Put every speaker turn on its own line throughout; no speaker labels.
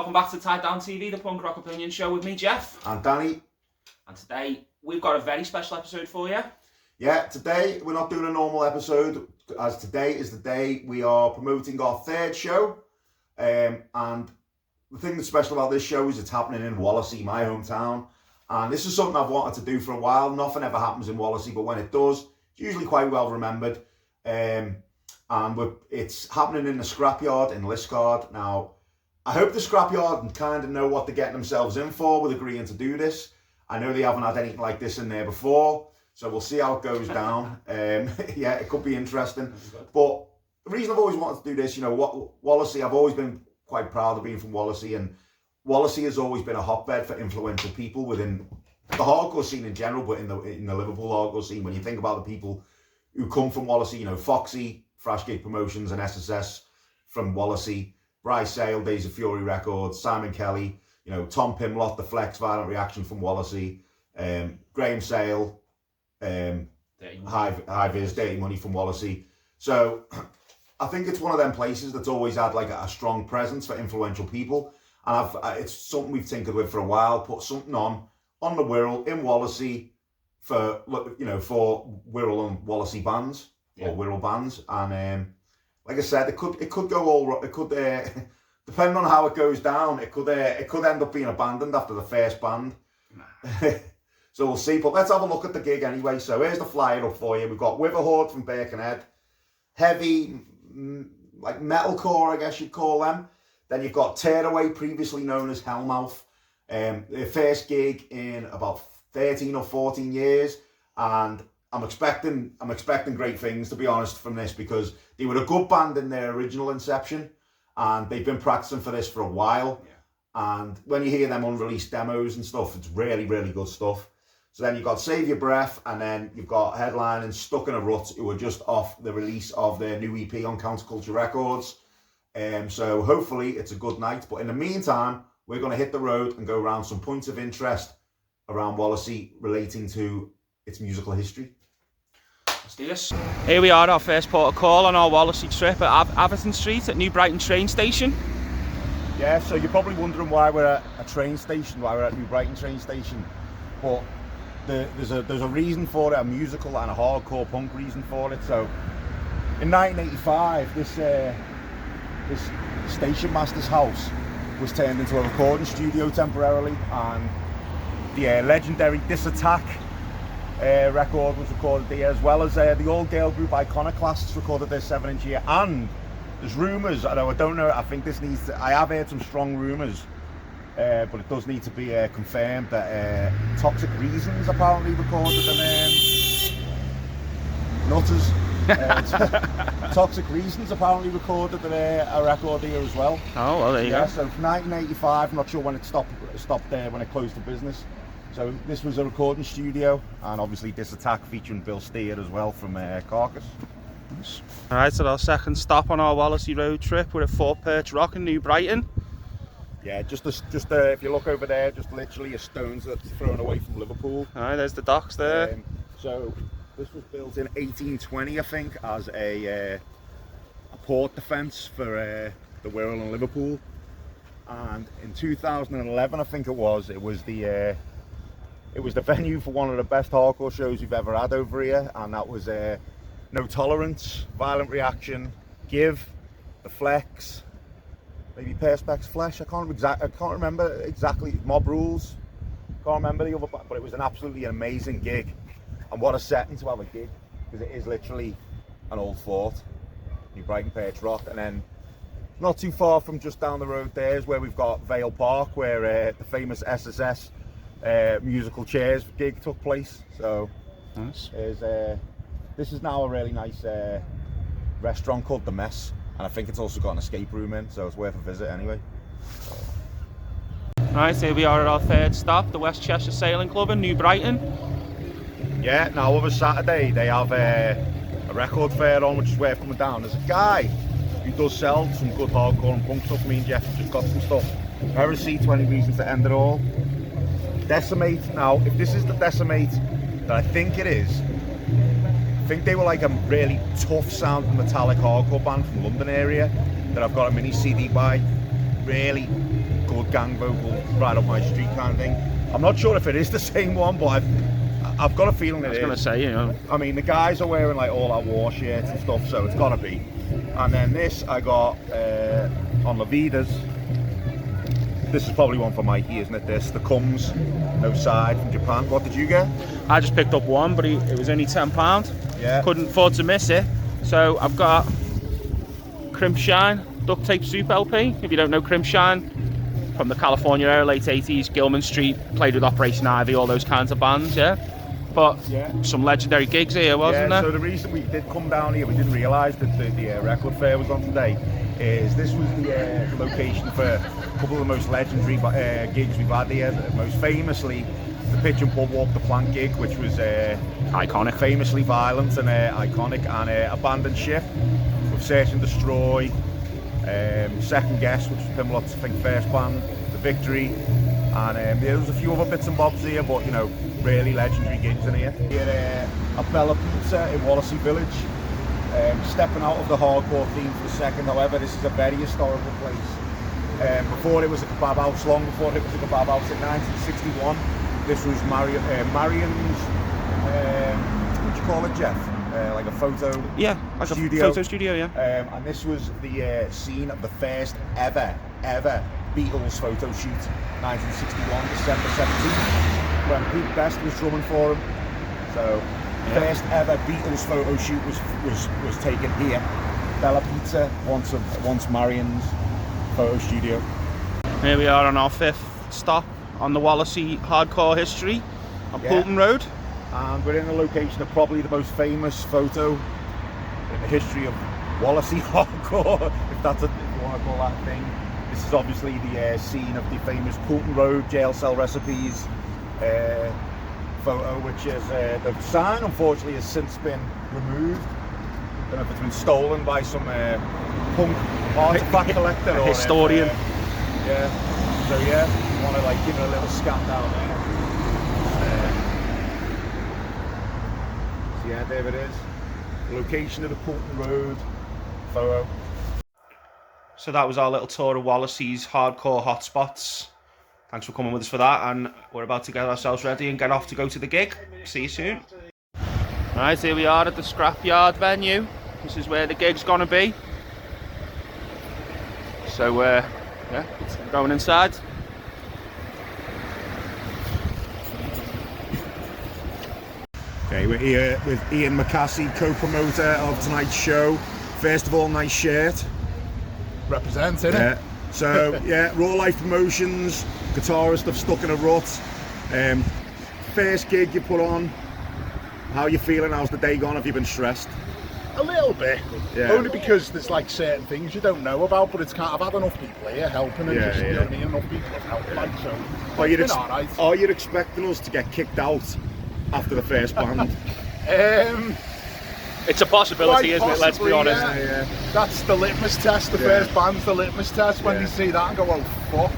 Welcome back to Tied Down TV, the punk rock opinion show with me, Geoff.
And Danny.
And today, we've got a very special episode for you.
Yeah, today we're not doing a normal episode, as today is the day we are promoting our third show. And the thing that's special about this show is it's happening in Wallasey, my hometown. And this is something I've wanted to do for a while. Nothing ever happens in Wallasey, but when it does, it's usually quite well remembered. And it's happening in the scrapyard in Liscard. Now, I hope the scrapyard kind of know what they're getting themselves in for with agreeing to do this. I know they haven't had anything like this in there before, so we'll see how it goes down. Yeah, it could be interesting. But the reason I've always wanted to do this, you know, Wallasey, I've always been quite proud of being from Wallasey, and Wallasey has always been a hotbed for influential people within the hardcore scene in general, but in the Liverpool hardcore scene. When you think about the people who come from Wallasey, you know, Foxy, Frashgate Promotions and SSS from Wallasey, Bryce Sale, Days of Fury Records, Simon Kelly, you know, Tom Pimlott, The Flex, Violent Reaction from Wallasey, Graham Sale, High Viz, Dirty Money from Wallasey. So I think it's one of them places that's always had like a strong presence for influential people. And it's something we've tinkered with for a while, put something on the Wirral in Wallasey for Wirral and Wallasey bands, or Wirral bands. And like I said, it could go all, it could, depending on how it goes down, it could end up being abandoned after the first band. So we'll see, but let's have a look at the gig anyway. So here's the flyer up for you. We've got Witherhorde from Birkenhead, heavy, like metalcore, I guess you'd call them. Then you've got Tearaway, previously known as Hellmouth. Their first gig in about 13 or 14 years, and I'm expecting great things, to be honest, from this, because they were a good band in their original inception, and they've been practicing for this for a while. Yeah. And when you hear them unreleased demos and stuff, it's really, really good stuff. So then you've got Save Your Breath, and then you've got headlining Stuck in a Rut, who are just off the release of their new EP on Counterculture Records. So hopefully it's a good night. But in the meantime, we're going to hit the road and go around some points of interest around Wallasey relating to its musical history.
Let's do this. Here we are, our first port of call on our Wallasey trip at Averton Street at New Brighton train station.
Yeah, so you're probably wondering why we're at a train station, why we're at New Brighton train station. But there's a reason for it, a musical and a hardcore punk reason for it. So in 1985, this station master's house was turned into a recording studio temporarily, and the legendary This Attack record was recorded there, as well as the old girl group Iconoclasts recorded their 7-inch here. And there's rumours, although I don't know, I think this needs to, I have heard some strong rumours, but it does need to be confirmed that Toxic Reasons apparently recorded them. Nutters. Toxic Reasons apparently recorded a record here as well.
Oh, well, there you go.
So from 1985, I'm not sure when it stopped there, when it closed the business. So this was a recording studio, and obviously This Attack featuring Bill Steer as well from Carcass.
Alright, so our second stop on our Wallasey road trip. We're at Fort Perch Rock in New Brighton.
Yeah, just if you look over there, just literally a stone's that's thrown away from Liverpool.
Alright, there's the docks there.
So this was built in 1820, I think, as a port defence for the Wirral and Liverpool. And in 2011, I think it was the venue for one of the best hardcore shows we've ever had over here, and that was No Tolerance, Violent Reaction, Give, The Flex, maybe Perspex Flesh. I can't remember exactly. Mob Rules. Can't remember the other, but it was an absolutely amazing gig. And what a setting to have a gig, because it is literally an old fort, New Brighton Perch Rock. And then not too far from just down the road there is where we've got Vale Park, where the famous SSS musical chairs gig took place. So
nice.
This is now a really nice restaurant called The Mess, and I think it's also got an escape room in, so it's worth a visit anyway.
Right, here we are at our third stop, the West Cheshire Sailing Club in New Brighton.
Yeah, now over Saturday they have a record fair on, which is worth coming down. There's a guy who does sell some good hardcore and punk stuff. Me and Geoff have just got some stuff. Heresy, 20 Reasons to End It All. Decimate. Now, if this is the Decimate that I think it is, I think they were like a really tough sounding metallic hardcore band from London area that I've got a mini CD by. Really good gang vocal, right up my street kind of thing. I'm not sure if it is the same one, but I've got a feeling it is.
I was going to say, you know.
I mean, the guys are wearing like all our war shirts and stuff, so it's got to be. And then this I got on Levidas. This is probably one for Mikey, isn't it? This, the Comes, no side from Japan. What did you get?
I just picked up one, but it was only £10.
Yeah.
Couldn't afford to miss it. So I've got Crimp Shine Duct Tape Soup LP. If you don't know Crimp Shine, from the California era, late 80s, Gilman Street, played with Operation Ivy, all those kinds of bands, yeah? But some legendary gigs here, wasn't there?
So the reason we did come down here, we didn't realise that the record fair was on today, is this was the location for a couple of the most legendary gigs we've had here. Most famously, the Pitch and Pub Walk the Plank gig, which was
iconic,
famously violent and iconic, and Abandoned Ship with Search and Destroy, Second Guess, which was Pimlot's, I think, first band, The Victory, and there was a few other bits and bobs here, but you know, really legendary gigs in here. Here at Bella Pizza in Wallasey Village, stepping out of the hardcore theme for a second. However, this is a very historical place. Before it was a kebab house, long before it was a kebab house, in 1961, this was Marion's, what do you call it, Geoff? Like a photo
like
studio.
A photo studio, yeah.
And this was the scene of the first ever Beatles photo shoot, 1961, December 17th, when Pete Best was drumming for him. So, first ever Beatles photo shoot was taken here. Bella Pizza, once Marion's photo studio.
Here we are on our 5th stop on the Wallasey hardcore history on Poulton Road.
And we're in a location of probably the most famous photo in the history of Wallasey hardcore, if you want to call that a thing. This is obviously the scene of the famous Poulton Road jail cell recipes photo, which is the sign unfortunately has since been removed. I don't know if it's been stolen by some punk artifact collector or
historian.
So you want to like give it a little scan down there. So there it is. The location of the Poulton Road photo.
So that was our little tour of Wallasey's hardcore hotspots. Thanks for coming with us for that, and we're about to get ourselves ready and get off to go to the gig. See you soon. Right, here we are at the scrapyard venue. This is where the gig's gonna be. So it's going inside.
Okay, we're here with Ian McCassie, co-promoter of tonight's show. First of all, nice shirt.
Representing
it. So Raw Life Promotions, guitarist of Stuck in a Rut. First gig you put on. How are you feeling? How's the day gone? Have you been stressed?
A little bit. Only because there's like certain things you don't know about, but it's I've had enough people here helping and just, you know what I mean, enough people have helped, like, so it's been alright.
Are you expecting us to get kicked out after the first band?
It's a possibility, isn't it? Let's be honest.
That's the litmus test. The first band's the litmus test. When they see that and go, oh fuck.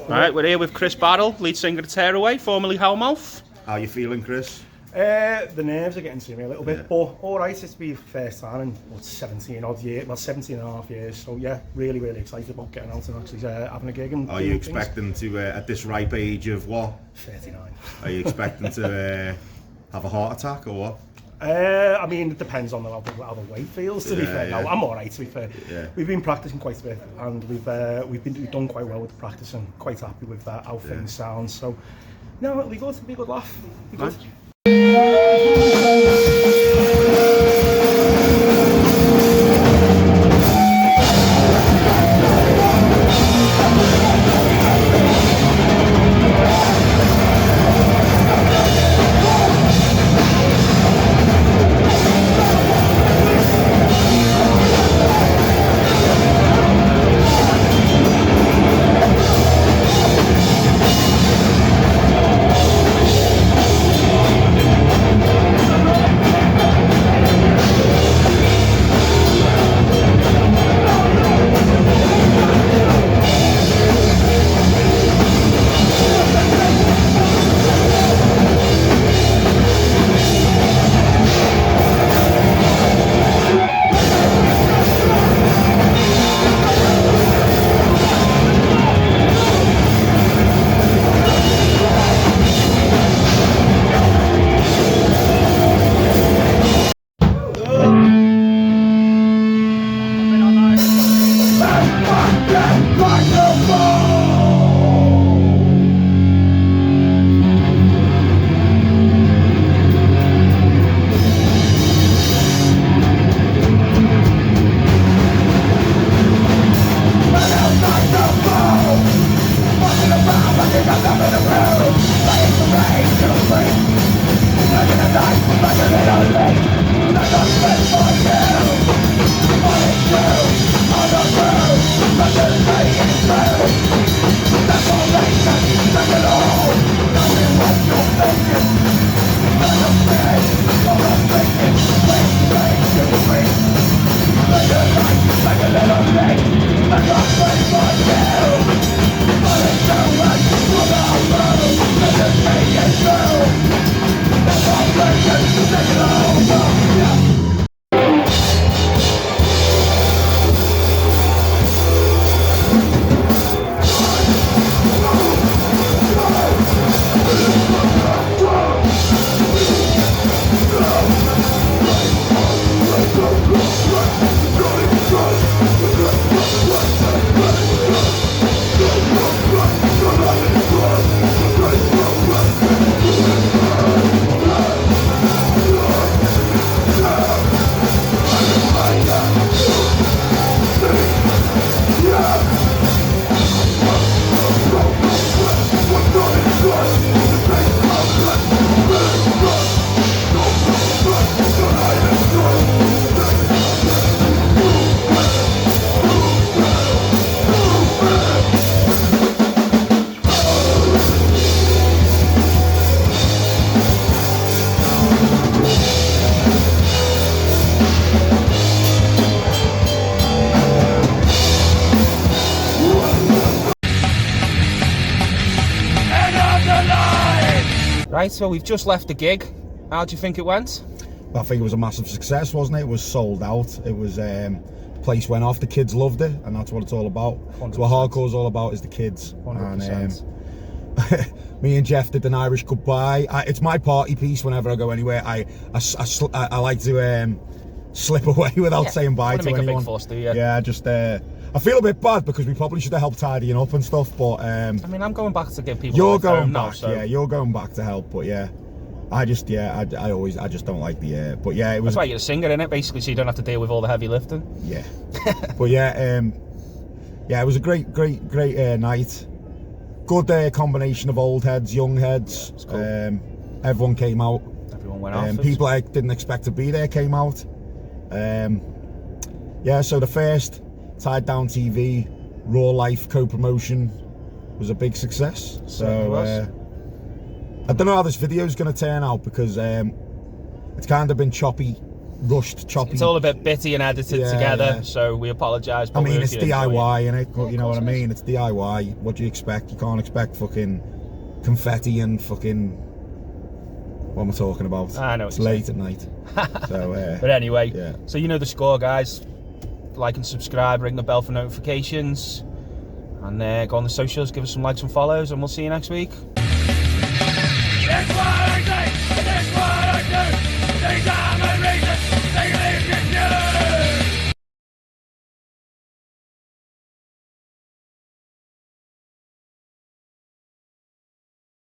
Right, we're here with Chris Barrell, lead singer of Tearaway, formerly Hellmouth.
How are you feeling, Chris?
The nerves are getting to me a little bit, but alright, it's been first time in 17 odd years, well 17 and a half years, so really excited about getting out and actually having a gig. And
are you expecting to, at this ripe age of what?
39.
Are you expecting to have a heart attack or what?
I mean, it depends on how the weight feels, to be fair.
Yeah.
No, I'm alright, to be fair.
Yeah.
We've been practicing quite a bit, and we've done quite well with the practice, and quite happy with how things sound. So, no, it'll be good. It'll be a good laugh. It'll be good.
Right, so we've just left the gig. How do you think it went?
I think it was a massive success, wasn't it? It was sold out. It was place went off. The kids loved it, and that's what it's all about. 100%. That's what hardcore's all about, is the kids.
100%.
And me and Geoff did an Irish goodbye. It's my party piece. Whenever I go anywhere, I like to slip away without saying bye to anyone.
Make a big fuss, do you?
Yeah, just I feel a bit bad because we probably should have helped tidying up and stuff. But
I mean, I'm going back to give people.
You're going back,
now, so.
yeah. You're going back to help, but yeah. I just don't like the but yeah, it was.
That's why you're a singer, innit? Basically, so you don't have to deal with all the heavy lifting.
Yeah, but yeah, it was a great night. Good combination of old heads, young heads.
Cool.
Everyone came out.
Everyone went out.
People I didn't expect to be there came out. Yeah, so the first Tied Down TV Raw Life co-promotion was a big success. So. I don't know how this video is going to turn out because it's kind of been choppy. It's
all a bit bitty and edited together, so we apologise.
I mean, it's DIY, innit? You know what I mean? It's DIY. What do you expect? You can't expect fucking confetti and fucking... What am I talking about?
I know.
It's late at night. So,
but anyway,
yeah.
So you know the score, guys. Like and subscribe, ring the bell for notifications, and go on the socials, give us some likes and follows, and we'll see you next week.